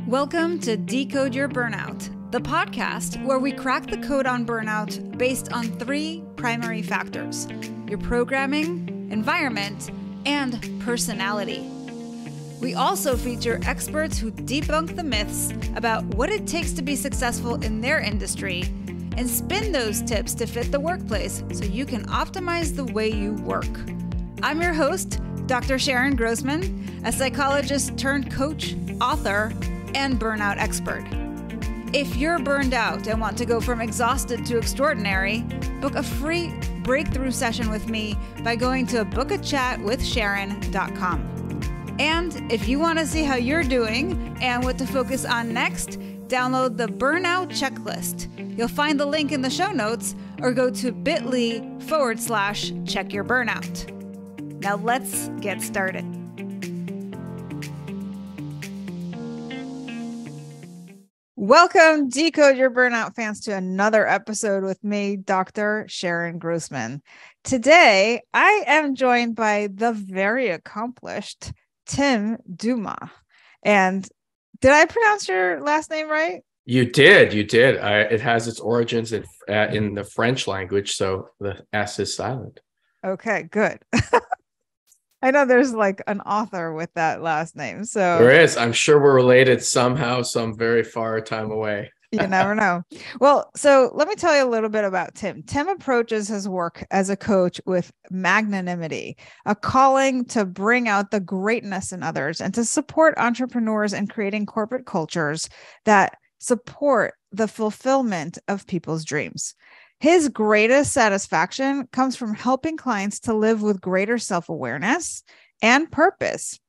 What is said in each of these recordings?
Welcome to Decode Your Burnout, the podcast where we crack the code on burnout based on three primary factors: your programming, environment, and personality. We also feature experts who debunk the myths about what it takes to be successful in their industry and spin those tips to fit the workplace so you can optimize the way you work. I'm your host, Dr. Sharon Grossman, a psychologist turned coach, author, and burnout expert. If you're burned out and want to go from exhausted to extraordinary, book a free breakthrough session with me by going to bookachatwithsharon.com. And if you want to see how you're doing and what to focus on next, download the Burnout Checklist. You'll find the link in the show notes or go to bit.ly/checkyourburnout. Now let's get started. Welcome, Decode Your Burnout fans, to another episode with me, Dr. Sharon Grossman. Today, I am joined by the very accomplished Tim Dumas. And did I pronounce your last name right? You did. It has its origins in the French language, so the S is silent. Okay, good. I know there's like an author with that last name. So there is. I'm sure we're related somehow, some very far time away. You never know. Well, so let me tell you a little bit about Tim. Tim approaches his work as a coach with magnanimity, a calling to bring out the greatness in others and to support entrepreneurs in creating corporate cultures that support the fulfillment of people's dreams. His greatest satisfaction comes from helping clients to live with greater self-awareness and purpose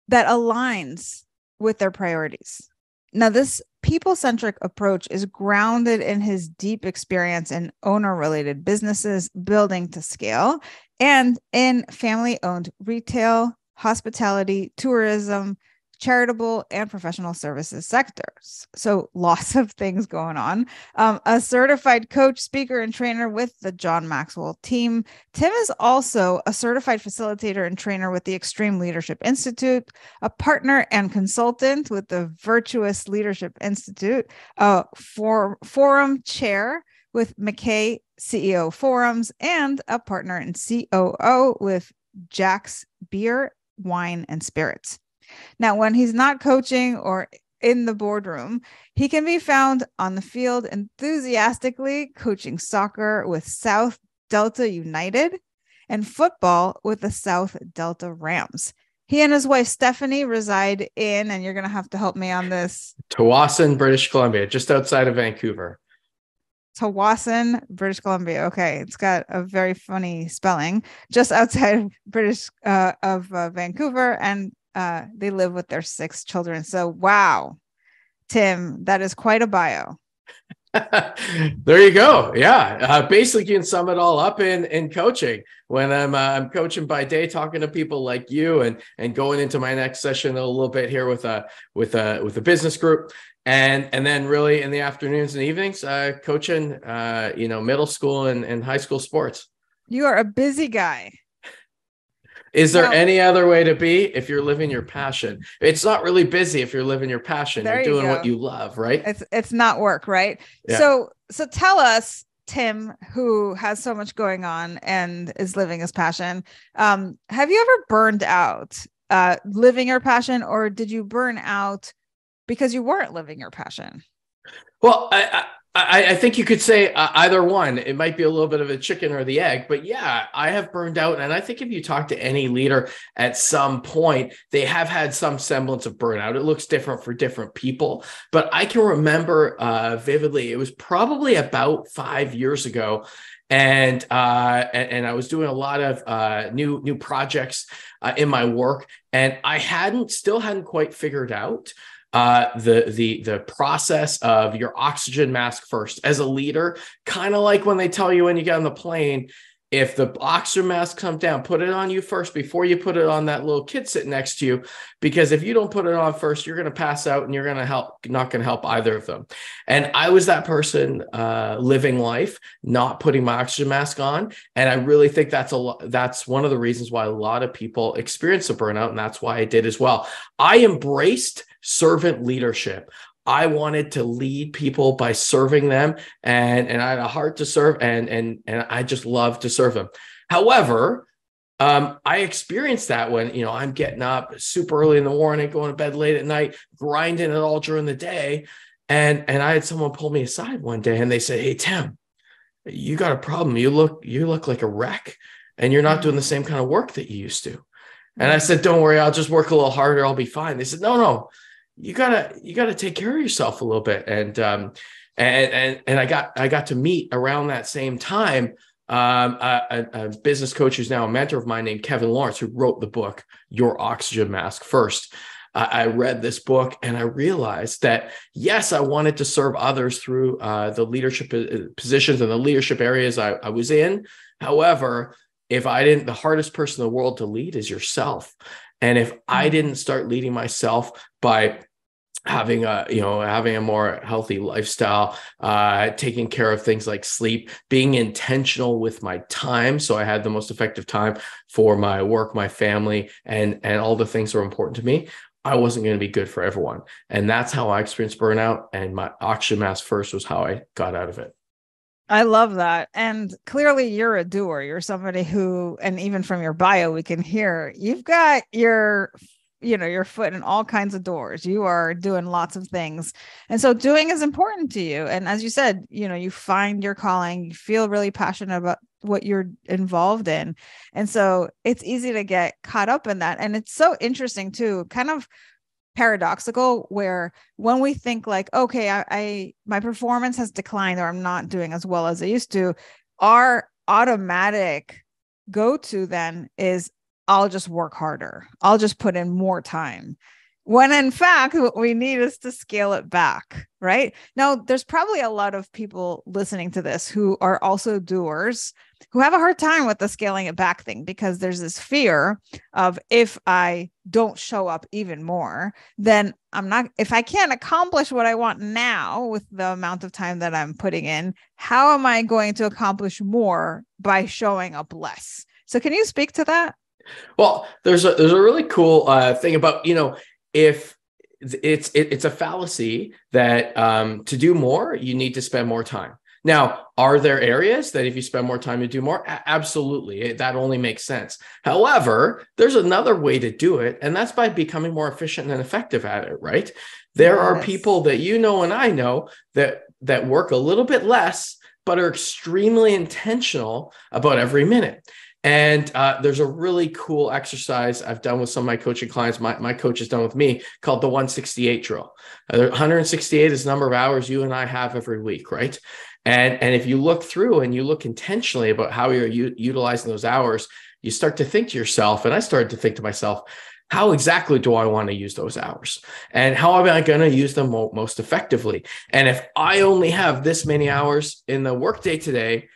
that aligns with their priorities. Now, this people-centric approach is grounded in his deep experience in owner-related businesses, building to scale, and in family-owned retail, hospitality, tourism, charitable, and professional services sectors. So lots of things going on. A certified coach, speaker, and trainer with the John Maxwell team. Tim is also a certified facilitator and trainer with the Extreme Leadership Institute, a partner and consultant with the Virtuous Leadership Institute, a forum chair with McKay CEO Forums, and a partner and COO with Jack's Beer, Wine, and Spirits. Now, when he's not coaching or in the boardroom, he can be found on the field enthusiastically coaching soccer with South Delta United and football with the South Delta Rams. He and his wife, Stephanie, reside in, and you're going to have to help me on this, Tawasin, British Columbia, just outside of Vancouver. Tawasin, British Columbia. Okay, it's got a very funny spelling. Just outside of Vancouver, and they live with their 6 children. So, wow, Tim, that is quite a bio. There you go. Yeah. Basically, you can sum it all up in coaching. When I'm coaching by day, talking to people like you, and going into my next session a little bit here with a business group, and then really in the afternoons and evenings, coaching middle school and high school sports. You are a busy guy. Is there any other way to be if you're living your passion? It's not really busy if you're living your passion. You're doing what you love, right? It's not work, right? Yeah. So tell us, Tim, who has so much going on and is living his passion. Have you ever burned out living your passion, or did you burn out because you weren't living your passion? Well, I think you could say either one. It might be a little bit of a chicken or the egg, but yeah, I have burned out. And I think if you talk to any leader at some point, they have had some semblance of burnout. It looks different for different people, but I can remember vividly, it was probably about 5 years ago. And I was doing a lot of new projects in my work, and I still hadn't quite figured out the process of your oxygen mask first as a leader, kind of like when they tell you when you get on the plane, if the oxygen mask comes down, put it on you first before you put it on that little kid sitting next to you. Because if you don't put it on first, you're going to pass out and you're going to not going to help either of them. And I was that person living life, not putting my oxygen mask on. And I really think that's one of the reasons why a lot of people experience a burnout. And that's why I did as well. I embraced servant leadership. I wanted to lead people by serving them, and I had a heart to serve, and I just love to serve them. However, I experienced that when, I'm getting up super early in the morning, going to bed late at night, grinding it all during the day. And I had someone pull me aside one day and they said, "Hey, Tim, you got a problem. You look like a wreck, and you're not doing the same kind of work that you used to." And I said, "Don't worry, I'll just work a little harder. I'll be fine." They said, No. You gotta take care of yourself a little bit. And I got to meet around that same time a business coach who's now a mentor of mine named Kevin Lawrence, who wrote the book Your Oxygen Mask First. I read this book and I realized that, yes, I wanted to serve others through the leadership positions and the leadership areas I was in. However, the hardest person in the world to lead is yourself. And if I didn't start leading myself by having a more healthy lifestyle, taking care of things like sleep, being intentional with my time, so I had the most effective time for my work, my family, and all the things that are important to me, I wasn't going to be good for everyone. And that's how I experienced burnout. And my oxygen mask first was how I got out of it. I love that. And clearly you're a doer. You're somebody who, and even from your bio, we can hear you've got your foot in all kinds of doors. You are doing lots of things. And so doing is important to you. And as you said, you find your calling, you feel really passionate about what you're involved in. And so it's easy to get caught up in that. And it's so interesting too, kind of paradoxical, where when we think like, okay, my performance has declined, or I'm not doing as well as I used to, our automatic go-to then is, I'll just work harder. I'll just put in more time. When in fact, what we need is to scale it back, right? Now, there's probably a lot of people listening to this who are also doers, who have a hard time with the scaling it back thing, because there's this fear of, if I don't show up even more, then if I can't accomplish what I want now with the amount of time that I'm putting in, how am I going to accomplish more by showing up less? So can you speak to that? Well, there's a really cool thing about, if it's a fallacy that to do more, you need to spend more time. Now, are there areas that if you spend more time, you do more? Absolutely. That only makes sense. However, there's another way to do it, and that's by becoming more efficient and effective at it, right? There are people that and I know that work a little bit less, but are extremely intentional about every minute. And there's a really cool exercise I've done with some of my coaching clients. My coach has done with me, called the 168 drill. 168 is the number of hours you and I have every week, right? And if you look through and you look intentionally about how you're utilizing those hours, you start to think to yourself, and I started to think to myself, how exactly do I want to use those hours? And how am I going to use them most effectively? And if I only have this many hours in the workday today,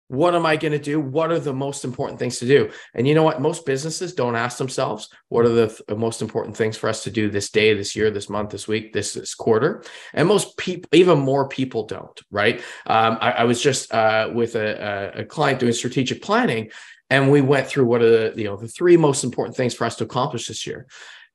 what am I going to do? What are the most important things to do? And you know what? Most businesses don't ask themselves, what are the most important things for us to do this day, this year, this month, this week, this quarter? And most people, even more people don't, right? I was just with a client doing strategic planning, and we went through what are the three most important things for us to accomplish this year.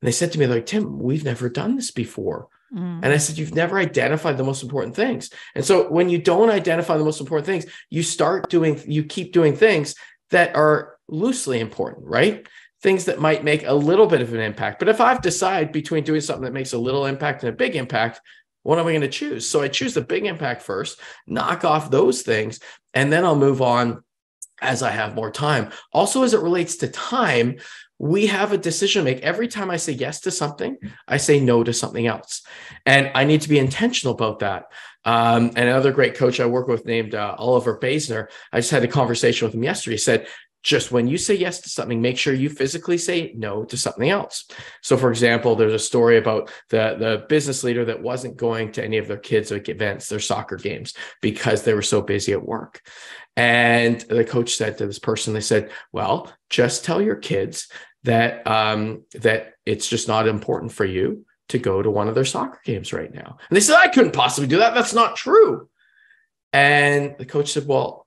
And they said to me, like, Tim, we've never done this before. And I said, you've never identified the most important things. And so when you don't identify the most important things, you keep doing things that are loosely important, right? Things that might make a little bit of an impact. But if I've decided between doing something that makes a little impact and a big impact, what am I going to choose? So I choose the big impact first, knock off those things, and then I'll move on as I have more time. Also, as it relates to time, we have a decision to make. Every time I say yes to something, I say no to something else. And I need to be intentional about that. And another great coach I work with named Oliver Basner, I just had a conversation with him yesterday. He said, Just when you say yes to something, make sure you physically say no to something else. So for example, there's a story about the business leader that wasn't going to any of their kids' events, their soccer games, because they were so busy at work. And the coach said to this person, they said, well, just tell your kids that that it's just not important for you to go to one of their soccer games right now. And they said, I couldn't possibly do that. That's not true. And the coach said, well,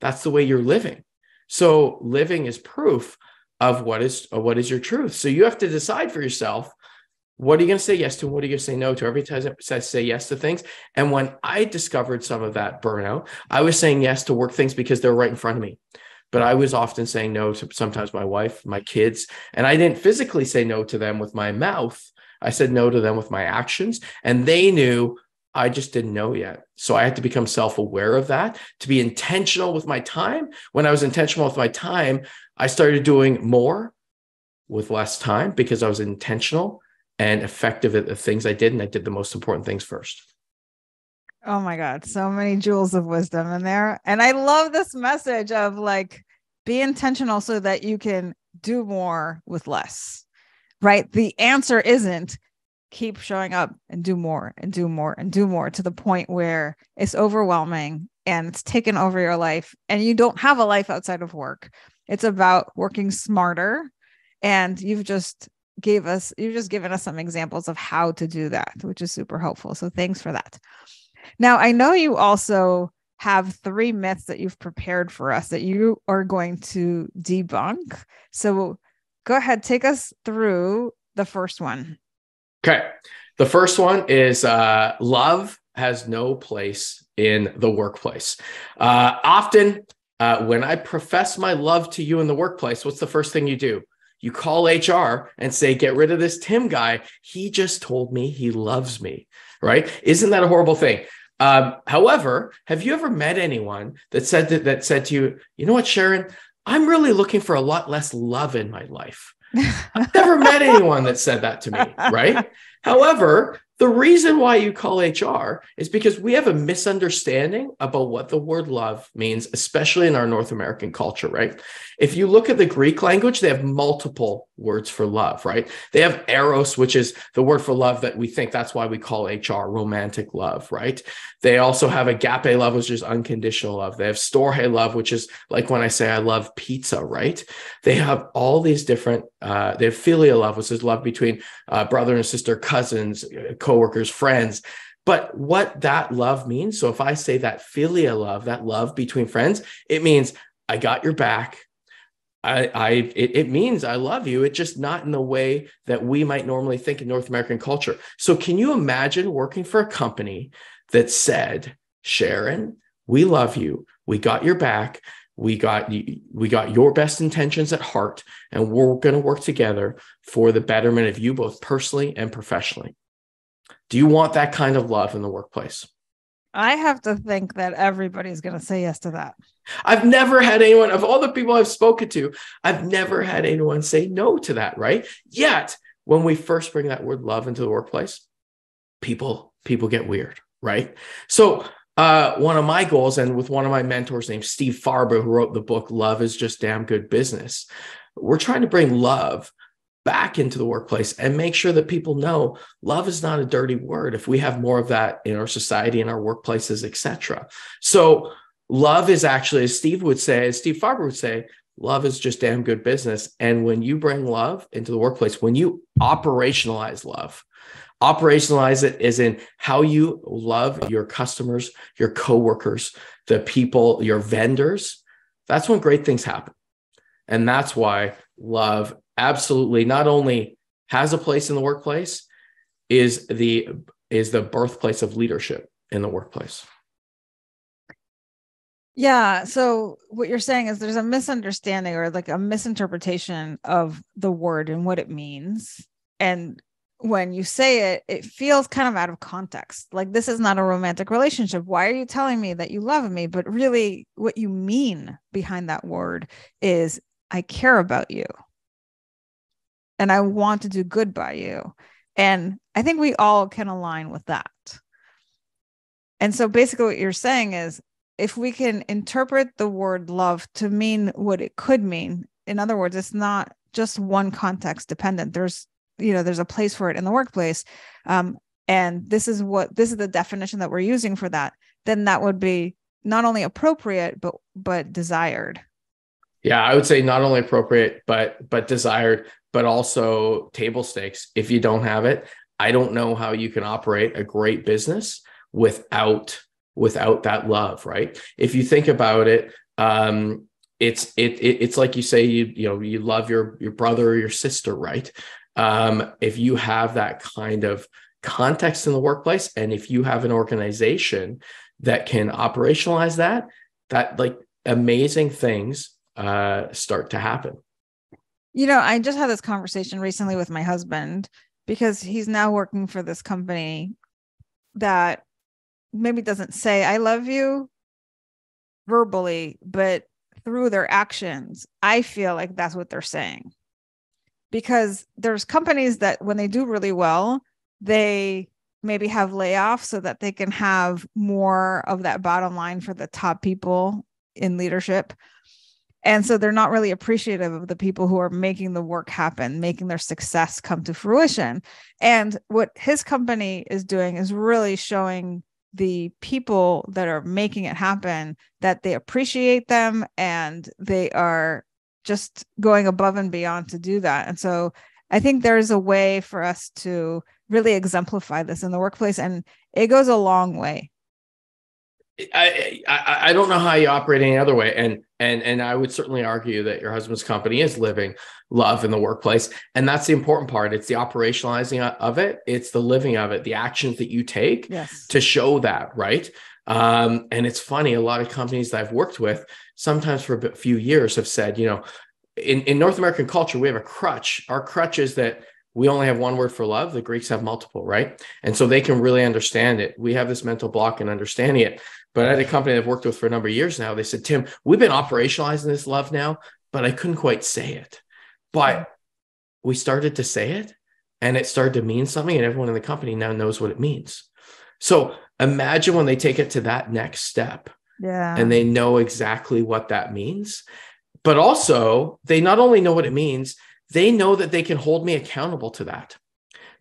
that's the way you're living. So living is proof of what is your truth. So you have to decide for yourself, what are you going to say yes to? And what are you going to say no to? Every time I say yes to things. And when I discovered some of that burnout, I was saying yes to work things because they're right in front of me. But I was often saying no to sometimes my wife, my kids, and I didn't physically say no to them with my mouth. I said no to them with my actions, and they knew I just didn't know yet. So I had to become self-aware of that, to be intentional with my time. When I was intentional with my time, I started doing more with less time because I was intentional and effective at the things I did. And I did the most important things first. Oh my God. So many jewels of wisdom in there. And I love this message of like, be intentional so that you can do more with less, right? The answer isn't keep showing up and do more and do more and do more to the point where it's overwhelming and it's taken over your life and you don't have a life outside of work. It's about working smarter. And you've just given us some examples of how to do that, which is super helpful. So thanks for that. Now, I know you also have 3 myths that you've prepared for us that you are going to debunk. So go ahead, take us through the first one. Okay. The first one is love has no place in the workplace. Often when I profess my love to you in the workplace, what's the first thing you do? You call HR and say, get rid of this Tim guy. He just told me he loves me, right? Isn't that a horrible thing? However, have you ever met anyone that said to you, you know what, Sharon, I'm really looking for a lot less love in my life. I've never met anyone that said that to me, right? However, the reason why you call HR is because we have a misunderstanding about what the word love means, especially in our North American culture, right? If you look at the Greek language, they have multiple words for love, right? They have eros, which is the word for love that we think that's why we call HR, romantic love, right? They also have agape love, which is unconditional love. They have storge love, which is like when I say I love pizza, right? They have all these different, they have philia love, which is love between brother and sister, cousins, coworkers, friends. But what that love means, so if I say that philia love, that love between friends, it means I got your back. It means I love you. It's just not in the way that we might normally think in North American culture. So can you imagine working for a company that said, Sharon, we love you. We got your back. We got your best intentions at heart, and we're going to work together for the betterment of you both personally and professionally. Do you want that kind of love in the workplace? I have to think that everybody's going to say yes to that. I've never had anyone, of all the people I've spoken to, I've never had anyone say no to that, right? Yet, when we first bring that word love into the workplace, people get weird, right? So one of my goals, and with one of my mentors named Steve Farber, who wrote the book, Love is Just Damn Good Business, we're trying to bring love back into the workplace and make sure that people know love is not a dirty word if we have more of that in our society, in our workplaces, etc. So love is actually, as Steve Farber would say, love is just damn good business. And when you bring love into the workplace, when you operationalize it as in how you love your customers, your coworkers, the people, your vendors, that's when great things happen. And that's why love absolutely not only has a place in the workplace, is the birthplace of leadership in the workplace. Yeah. So what you're saying is there's a misunderstanding or like a misinterpretation of the word and what it means. And when you say it, it feels kind of out of context. Like, this is not a romantic relationship. Why are you telling me that you love me? But really what you mean behind that word is I care about you. And I want to do good by you. And I think we all can align with that. And so basically what you're saying is if we can interpret the word love to mean what it could mean, in other words, it's not just one context dependent. There's a place for it in the workplace. And this is the definition that we're using for that. Then that would be not only appropriate, but desired. Yeah, I would say not only appropriate, but desired, but also table stakes. If you don't have it, I don't know how you can operate a great business without that love, right? If you think about it, it's like you say, you love your brother or your sister, right? If you have that kind of context in the workplace, and if you have an organization that can operationalize that like amazing things start to happen. I just had this conversation recently with my husband, because he's now working for this company that maybe doesn't say I love you verbally, but through their actions, I feel like that's what they're saying. Because there's companies that when they do really well, they maybe have layoffs so that they can have more of that bottom line for the top people in leadership. And so they're not really appreciative of the people who are making the work happen, making their success come to fruition. And what his company is doing is really showing the people that are making it happen that they appreciate them, and they are just going above and beyond to do that. And so I think there's a way for us to really exemplify this in the workplace, and it goes a long way. I don't know how you operate any other way. And I would certainly argue that your husband's company is living love in the workplace. And that's the important part. It's the operationalizing of it. It's the living of it, the actions that you take to show that, right? And it's funny, a lot of companies that I've worked with, sometimes for a few years, have said, in North American culture, we have a crutch. Our crutch is that we only have one word for love. The Greeks have multiple, right? And so they can really understand it. We have this mental block in understanding it. But at a company I've worked with for a number of years now, they said, Tim, we've been operationalizing this love now, but I couldn't quite say it. But we started to say it, and it started to mean something, and everyone in the company now knows what it means. So imagine when they take it to that next step, and they know exactly what that means. But also, they not only know what it means, they know that they can hold me accountable to that.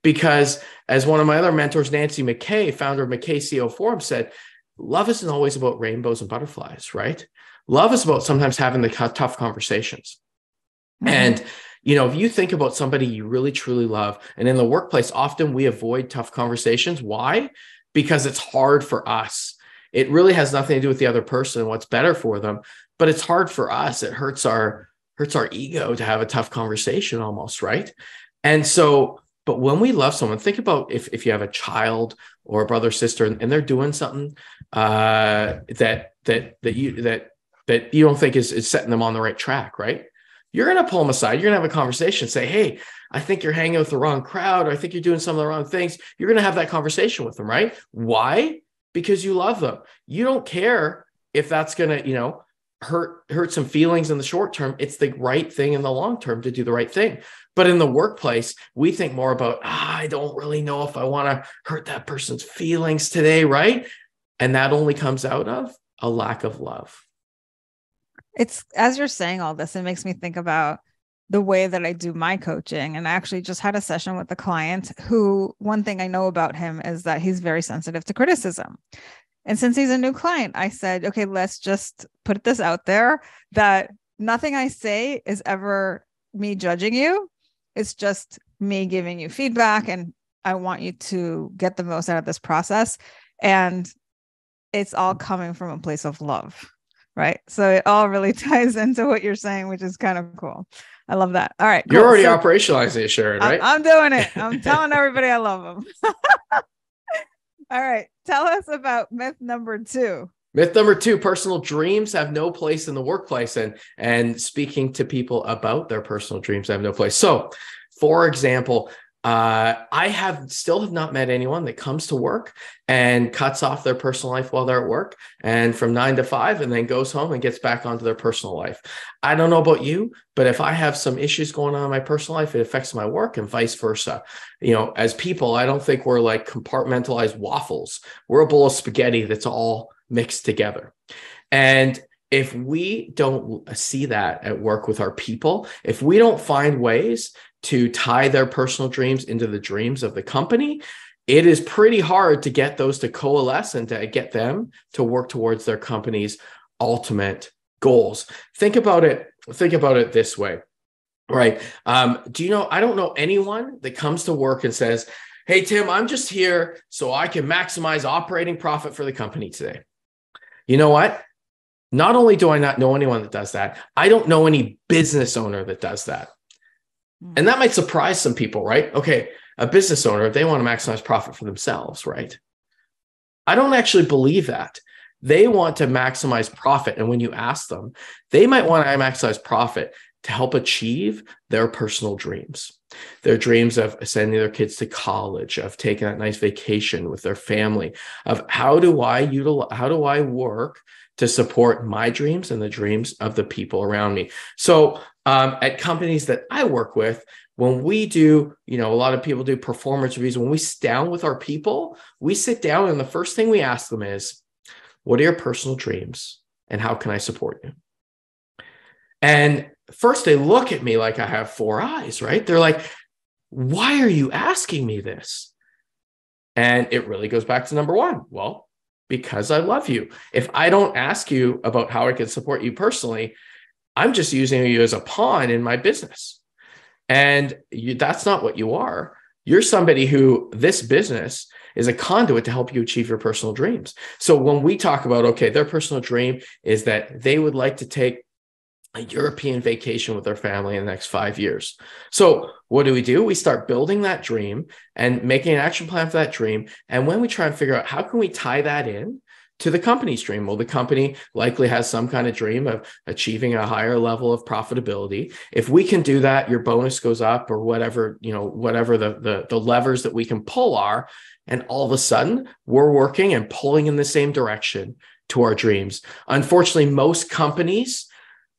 Because as one of my other mentors, Nancy McKay, founder of McKay CEO Forum, said, love isn't always about rainbows and butterflies, right? Love is about sometimes having the tough conversations. Mm-hmm. And, if you think about somebody you really, truly love, and in the workplace, often we avoid tough conversations. Why? Because it's hard for us. It really has nothing to do with the other person and what's better for them, but it's hard for us. It hurts our ego to have a tough conversation almost, right? And so, but when we love someone, think about if you have a child or a brother or sister, and they're doing something that you don't think is setting them on the right track, right? You're going to pull them aside. You're going to have a conversation, say, hey, I think you're hanging with the wrong crowd, or I think you're doing some of the wrong things. You're going to have that conversation with them, right? Why? Because you love them. You don't care if that's going to, hurt some feelings in the short term. It's the right thing in the long term to do the right thing. But in the workplace, we think more about, I don't really know if I want to hurt that person's feelings today, right? And that only comes out of a lack of love. It's, as you're saying all this, it makes me think about the way that I do my coaching. And I actually just had a session with a client who, one thing I know about him is that he's very sensitive to criticism. And since he's a new client, I said, okay, let's just put this out there that nothing I say is ever me judging you. It's just me giving you feedback, and I want you to get the most out of this process. And it's all coming from a place of love, right? So it all really ties into what you're saying, which is kind of cool. I love that. All right. You're already operationalizing it, Sharon, right? I'm doing it. I'm telling everybody I love them. All right. Tell us about myth number 2. Myth number 2, personal dreams have no place in the workplace, and speaking to people about their personal dreams have no place. So, for example, I still have not met anyone that comes to work and cuts off their personal life while they're at work, and from 9 to 5, and then goes home and gets back onto their personal life. I don't know about you, but if I have some issues going on in my personal life, it affects my work, and vice versa. As people, I don't think we're like compartmentalized waffles. We're a bowl of spaghetti that's all mixed together. And if we don't see that at work with our people, if we don't find ways to tie their personal dreams into the dreams of the company, it is pretty hard to get those to coalesce and to get them to work towards their company's ultimate goals. Think about it this way, right? I don't know anyone that comes to work and says, "Hey, Tim, I'm just here so I can maximize operating profit for the company today." You know what? Not only do I not know anyone that does that, I don't know any business owner that does that. And that might surprise some people, right? Okay, a business owner, they want to maximize profit for themselves, right? I don't actually believe that. They want to maximize profit. And when you ask them, they might want to maximize profit to help achieve their personal dreams, their dreams of sending their kids to college, of taking that nice vacation with their family, of how do I work to support my dreams and the dreams of the people around me. So at companies that I work with, when we do, a lot of people do performance reviews. When we sit down with our people, we sit down and the first thing we ask them is, what are your personal dreams and how can I support you? And first they look at me like I have four eyes, right? They're like, why are you asking me this? And it really goes back to number one. Well, because I love you. If I don't ask you about how I can support you personally, I'm just using you as a pawn in my business. And that's not what you are. You're somebody who this business is a conduit to help you achieve your personal dreams. So when we talk about, okay, their personal dream is that they would like to take a European vacation with their family in the next 5 years. So what do? We start building that dream and making an action plan for that dream. And when we try and figure out how can we tie that in to the company's dream, well, the company likely has some kind of dream of achieving a higher level of profitability. If we can do that, your bonus goes up or whatever, whatever the levers that we can pull are. And all of a sudden we're working and pulling in the same direction to our dreams. Unfortunately, most companies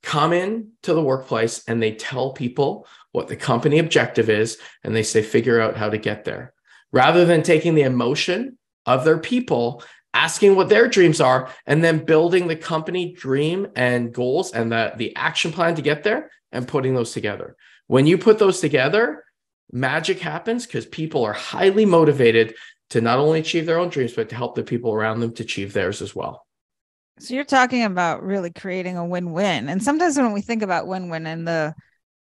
come in to the workplace and they tell people what the company objective is, and they say, figure out how to get there. Rather than taking the emotion of their people, asking what their dreams are, and then building the company dream and goals and the action plan to get there and putting those together. When you put those together, magic happens because people are highly motivated to not only achieve their own dreams, but to help the people around them to achieve theirs as well. So you're talking about really creating a win-win. And sometimes when we think about win-win in the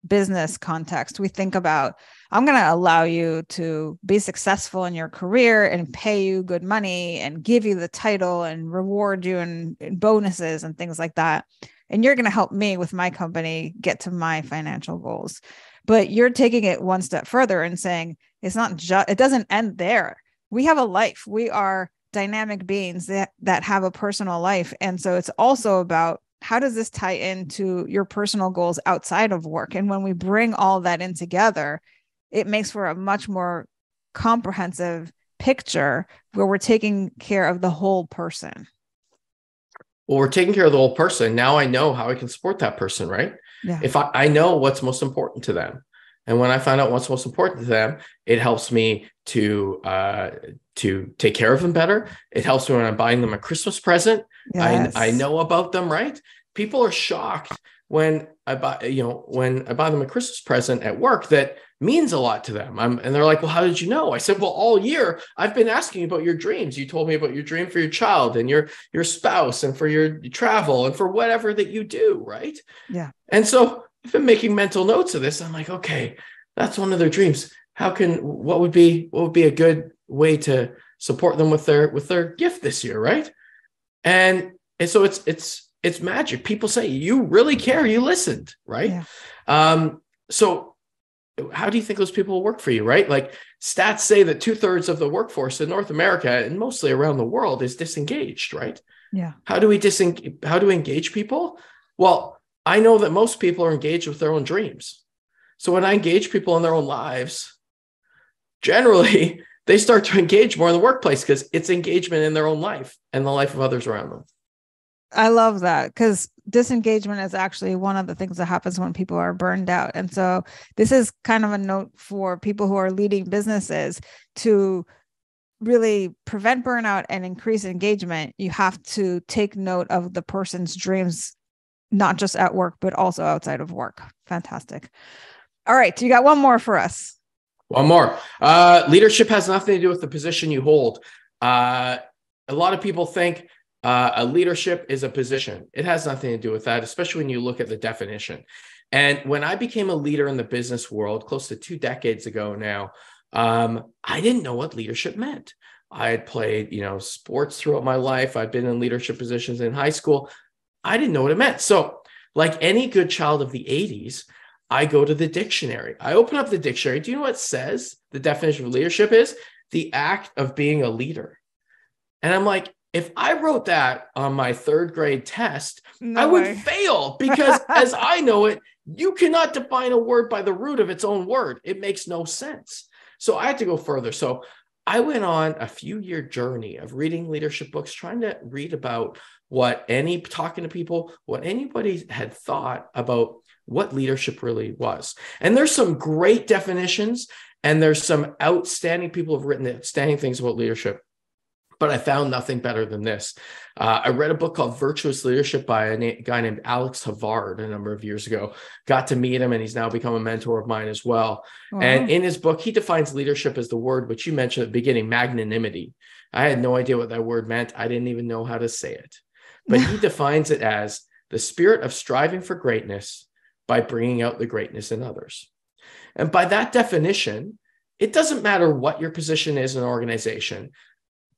business context, we think about, I'm going to allow you to be successful in your career and pay you good money and give you the title and reward you in bonuses and things like that. And you're going to help me with my company get to my financial goals. But you're taking it one step further and saying, it's not just, it doesn't end there. We have a life. We are dynamic beings that have a personal life. And so it's also about, how does this tie into your personal goals outside of work? And when we bring all that in together, it makes for a much more comprehensive picture where we're taking care of the whole person. Well, we're taking care of the whole person. Now I know how I can support that person, right? Yeah. If I know what's most important to them. And when I find out what's most important to them, it helps me to take care of them better. It helps me when I'm buying them a Christmas present. Yes. I know about them, right? People are shocked when I buy them a Christmas present at work that means a lot to them. And they're like, well, how did you know? I said, well, all year I've been asking you about your dreams. You told me about your dream for your child and your spouse and for your travel and for whatever that you do, right? Yeah. And so I've been making mental notes of this. I'm like, okay, that's one of their dreams. What would be a good way to support them with their gift this year, right? And so it's magic. People say, you really care, you listened, right? Yeah. So how do you think those people will work for you, right? Like stats say that 2/3 of the workforce in North America and mostly around the world is disengaged, right? Yeah. How do we engage people? Well, I know that most people are engaged with their own dreams. So when I engage people in their own lives, generally they start to engage more in the workplace because it's engagement in their own life and the life of others around them. I love that, because disengagement is actually one of the things that happens when people are burned out. And so this is kind of a note for people who are leading businesses to really prevent burnout and increase engagement, you have to take note of the person's dreams, not just at work, but also outside of work. Fantastic. All right. You got one more for us. One more. Leadership has nothing to do with the position you hold. A lot of people think a leadership is a position. It has nothing to do with that, especially when you look at the definition. And when I became a leader in the business world close to 2 decades ago now, I didn't know what leadership meant. I had played, sports throughout my life. I'd been in leadership positions in high school. I didn't know what it meant. So like any good child of the 80s, I go to the dictionary. I open up the dictionary. Do you know what it says? The definition of leadership is the act of being a leader. And I'm like, if I wrote that on my 3rd grade test, I would fail because as I know it, you cannot define a word by the root of its own word. It makes no sense. So I had to go further. So I went on a few-year journey of reading leadership books, trying to read about talking to people, what anybody had thought about what leadership really was. And there's some great definitions, and there's some outstanding people who have written outstanding things about leadership. But I found nothing better than this. I read a book called Virtuous Leadership by a guy named Alex Havard a number of years ago. Got to meet him, and he's now become a mentor of mine as well. Wow. And in his book, he defines leadership as the word which you mentioned at the beginning, magnanimity. I had no idea what that word meant. I didn't even know how to say it. But he defines it as the spirit of striving for greatness by bringing out the greatness in others. And by that definition, it doesn't matter what your position is in an organization.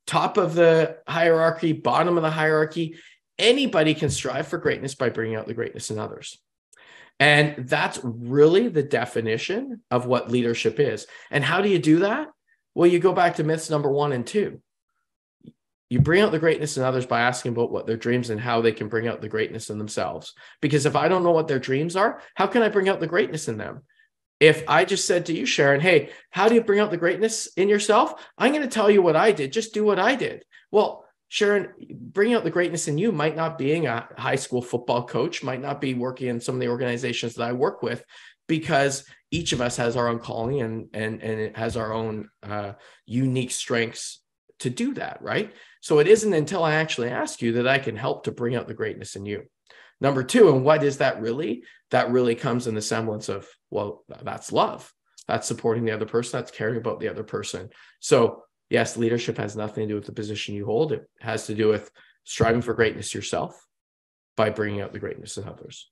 Top of the hierarchy, bottom of the hierarchy, anybody can strive for greatness by bringing out the greatness in others. And that's really the definition of what leadership is. And how do you do that? Well, you go back to myths number 1 and 2. You bring out the greatness in others by asking about what their dreams and how they can bring out the greatness in themselves. Because if I don't know what their dreams are, how can I bring out the greatness in them? If I just said to you, Sharon, hey, how do you bring out the greatness in yourself? I'm going to tell you what I did. Just do what I did. Well, Sharon, bringing out the greatness in you might not being a high school football coach, might not be working in some of the organizations that I work with, because each of us has our own calling and it has our own unique strengths to do that, right? So it isn't until I actually ask you that I can help to bring out the greatness in you. Number 2, and what is that really? That really comes in the semblance of, well, that's love. That's supporting the other person. That's caring about the other person. So yes, leadership has nothing to do with the position you hold. It has to do with striving for greatness yourself by bringing out the greatness in others.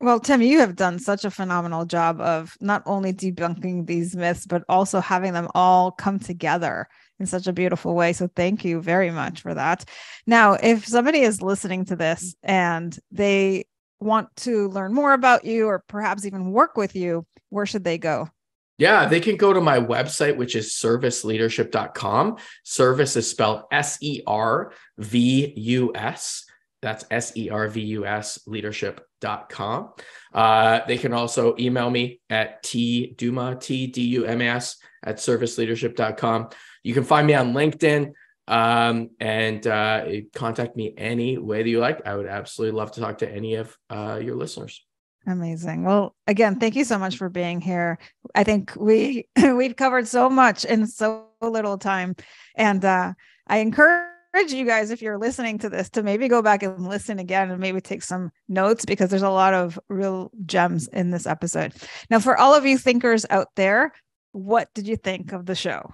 Well, Tim, you have done such a phenomenal job of not only debunking these myths, but also having them all come together in such a beautiful way. So thank you very much for that. Now, if somebody is listening to this and they want to learn more about you or perhaps even work with you, where should they go? Yeah, they can go to my website, which is serviceleadership.com. Service is spelled S-E-R-V-U-S. That's S-E-R-V-U-S leadership.com. They can also email me at T-Dumas at serviceleadership.com. You can find me on LinkedIn and contact me any way that you like. I would absolutely love to talk to any of your listeners. Amazing. Well, again, thank you so much for being here. I think we've covered so much in so little time. And I encourage you guys, if you're listening to this, to maybe go back and listen again and maybe take some notes, because there's a lot of real gems in this episode. Now, for all of you thinkers out there, what did you think of the show?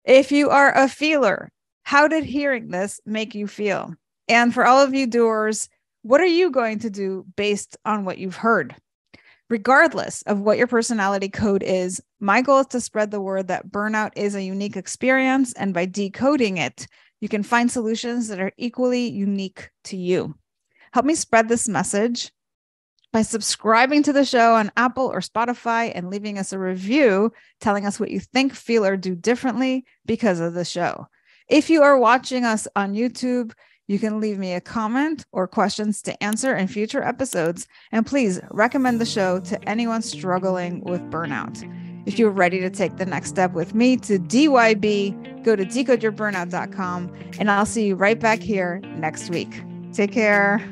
If you are a feeler, how did hearing this make you feel? And for all of you doers, what are you going to do based on what you've heard? Regardless of what your personality code is, my goal is to spread the word that burnout is a unique experience, and by decoding it, you can find solutions that are equally unique to you. Help me spread this message by subscribing to the show on Apple or Spotify and leaving us a review telling us what you think, feel, or do differently because of the show. If you are watching us on YouTube, you can leave me a comment or questions to answer in future episodes. And please recommend the show to anyone struggling with burnout. If you're ready to take the next step with me to DYB, go to decodeyourburnout.com, and I'll see you right back here next week. Take care.